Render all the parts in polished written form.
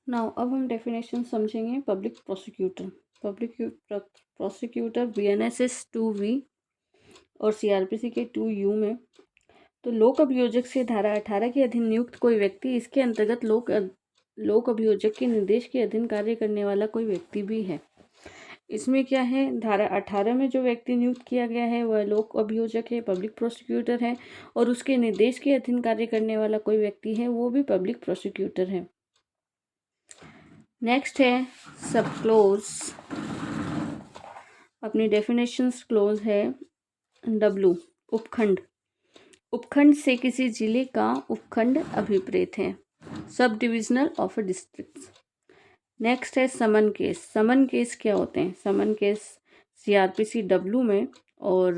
Now अब हम definition समझेंगे public prosecutor. Public prosecutor BNSS 2V और सीआरपीसी के 2U में। तो लोक अभियोजक से धारा 18 के अधीन नियुक्त कोई व्यक्ति, इसके अंतर्गत लोक अभियोजक के निर्देश के अधीन कार्य करने वाला कोई व्यक्ति भी है। इसमें क्या है, धारा 18 में जो व्यक्ति नियुक्त किया गया है वह लोक अभियोजक है, पब्लिक प्रोसिक्यूटर है, और उसके निर्देश के अधीन कार्य करने वाला कोई व्यक्ति है वो भी पब्लिक प्रोसिक्यूटर है। नेक्स्ट है सब क्लोज। अपनी डेफिनेशंस क्लोज है W, उपखंड। उपखंड से किसी जिले का उपखंड अभिप्रेत है। Sub divisional of a district. Next है समन केस। समन केस क्या होते हैं? समन केस सीआरपीसी W में और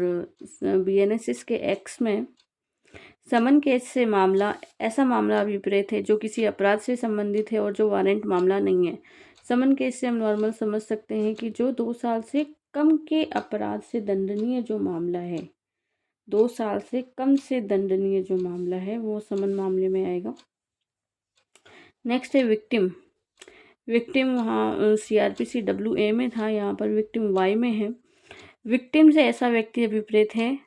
बीएनएसएस के X में। समन केस से मामला ऐसा मामला अभिप्रेत है जो किसी अपराध से संबंधित है और जो वारंट मामला नहीं है। समन केस से हम नॉर्मल समझ सकते हैं कि जो 2 साल से कम के अपराध से दंडनीय जो मामला है, 2 साल से कम से दंडनीय जो मामला है वो समन मामले में आएगा। नेक्स्ट है विक्टिम। विक्टिम वहाँ सीआरपीसी WA में था, यहाँ पर विक्टिम Y में है। विक्टिम से ऐसा व्यक्ति अभिप्रेत है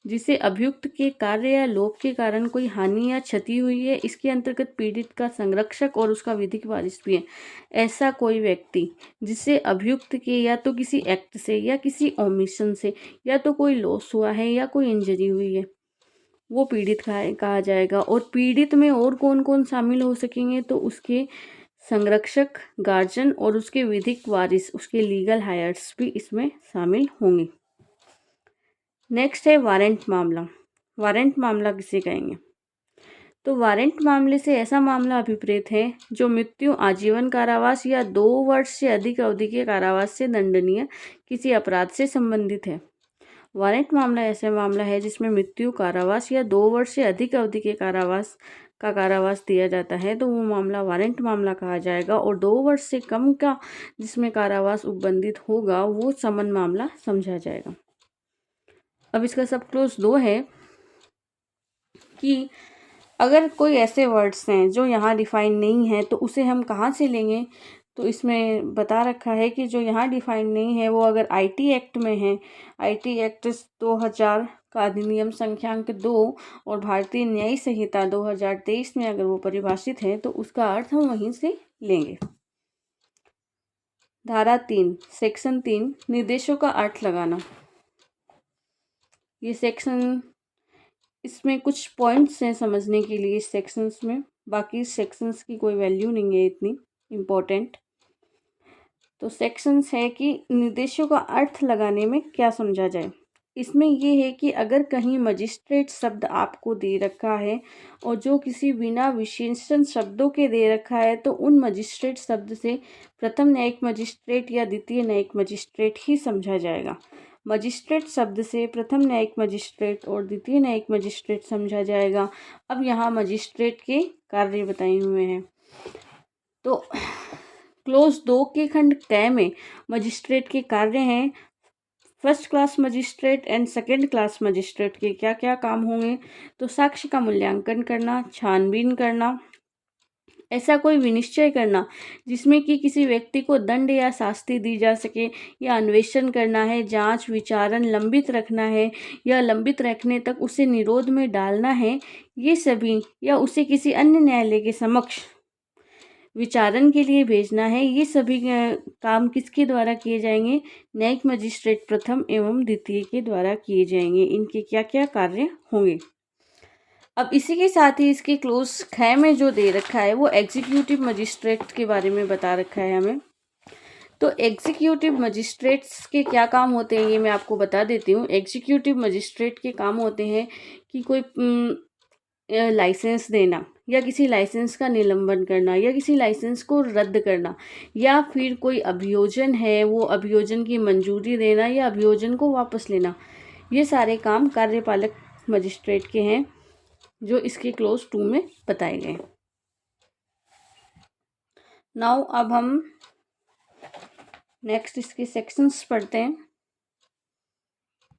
जिसे अभियुक्त के कार्य या लोभ के कारण कोई हानि या क्षति हुई है। इसके अंतर्गत पीड़ित का संरक्षक और उसका विधिक वारिस भी है। ऐसा कोई व्यक्ति जिसे अभियुक्त के या तो किसी एक्ट से या किसी ओमिशन से या तो कोई लॉस हुआ है या कोई इंजरी हुई है, वो पीड़ित कहा जाएगा। और पीड़ित में और कौन कौन शामिल हो सकेंगे? तो उसके संरक्षक, गार्जियन और उसके विधिक वारिस, उसके लीगल हायर्स भी इसमें शामिल होंगे। नेक्स्ट है वारंट मामला। वारंट मामला किसे कहेंगे? तो वारंट मामले से ऐसा मामला अभिप्रेत है जो मृत्यु, आजीवन कारावास या 2 वर्ष से अधिक अवधि के कारावास से दंडनीय किसी अपराध से संबंधित है। वारंट मामला ऐसा मामला है जिसमें मृत्यु, कारावास या 2 वर्ष से अधिक अवधि के कारावास दिया जाता है, तो वो मामला वारंट मामला कहा जाएगा। और 2 वर्ष से कम का जिसमें कारावास उपबंधित होगा वो समन मामला समझा जाएगा। अब इसका सब क्लोज 2 है कि अगर कोई ऐसे वर्ड्स हैं जो यहाँ डिफाइन नहीं है तो उसे हम कहाँ से लेंगे? तो इसमें बता रखा है कि जो यहाँ डिफाइन नहीं है वो अगर आईटी एक्ट में है, आईटी एक्ट 2000 का अधिनियम संख्यांक 2 और भारतीय न्याय संहिता 2023 में अगर वो परिभाषित है तो उसका अर्थ हम वहीं से लेंगे। धारा 3, सेक्शन 3, निर्देशों का अर्थ लगाना। ये सेक्शन, इसमें कुछ पॉइंट्स हैं समझने के लिए इस सेक्शंस में, बाकी सेक्शंस की कोई वैल्यू नहीं है इतनी इम्पोर्टेंट। तो सेक्शंस है कि निर्देशों का अर्थ लगाने में क्या समझा जाए। इसमें ये है कि अगर कहीं मजिस्ट्रेट शब्द आपको दे रखा है और जो किसी बिना विशेषण शब्दों के दे रखा है तो उन मजिस्ट्रेट शब्द से प्रथम न्यायिक मजिस्ट्रेट या द्वितीय न्यायिक मजिस्ट्रेट ही समझा जाएगा। मजिस्ट्रेट शब्द से प्रथम न्यायिक मजिस्ट्रेट और द्वितीय न्यायिक मजिस्ट्रेट समझा जाएगा। अब यहाँ मजिस्ट्रेट के कार्य बताए हुए हैं। तो क्लोज 2 के खंड क में मजिस्ट्रेट के कार्य हैं। First class magistrate and second class magistrate के क्या क्या काम होंगे? तो साक्ष्य का मूल्यांकन करना, छानबीन करना, ऐसा कोई विनिश्चय करना जिसमें कि किसी व्यक्ति को दंड या शास्ति दी जा सके, या अन्वेषण करना है, जांच विचारण लंबित रखना है या लंबित रखने तक उसे निरोध में डालना है, ये सभी, या उसे किसी अन्य न्यायालय के समक्ष विचारण के लिए भेजना है, ये सभी काम किसके द्वारा किए जाएंगे? न्यायिक मजिस्ट्रेट प्रथम एवं द्वितीय के द्वारा किए जाएंगे। इनके क्या क्या कार्य होंगे? अब इसी के साथ ही इसके क्लोज ख में जो दे रखा है वो एग्जीक्यूटिव मजिस्ट्रेट के बारे में बता रखा है हमें। तो एग्जीक्यूटिव मजिस्ट्रेट्स के क्या काम होते हैं ये मैं आपको बता देती हूँ। एग्जीक्यूटिव मजिस्ट्रेट के काम होते हैं कि कोई लाइसेंस देना, या किसी लाइसेंस का निलंबन करना, या किसी लाइसेंस को रद्द करना, या फिर कोई अभियोजन है वो अभियोजन की मंजूरी देना या अभियोजन को वापस लेना। ये सारे काम कार्यपालक मजिस्ट्रेट के हैं जो इसके क्लोज 2 में बताए गए। नाउ अब हम नेक्स्ट इसके सेक्शंस पढ़ते हैं।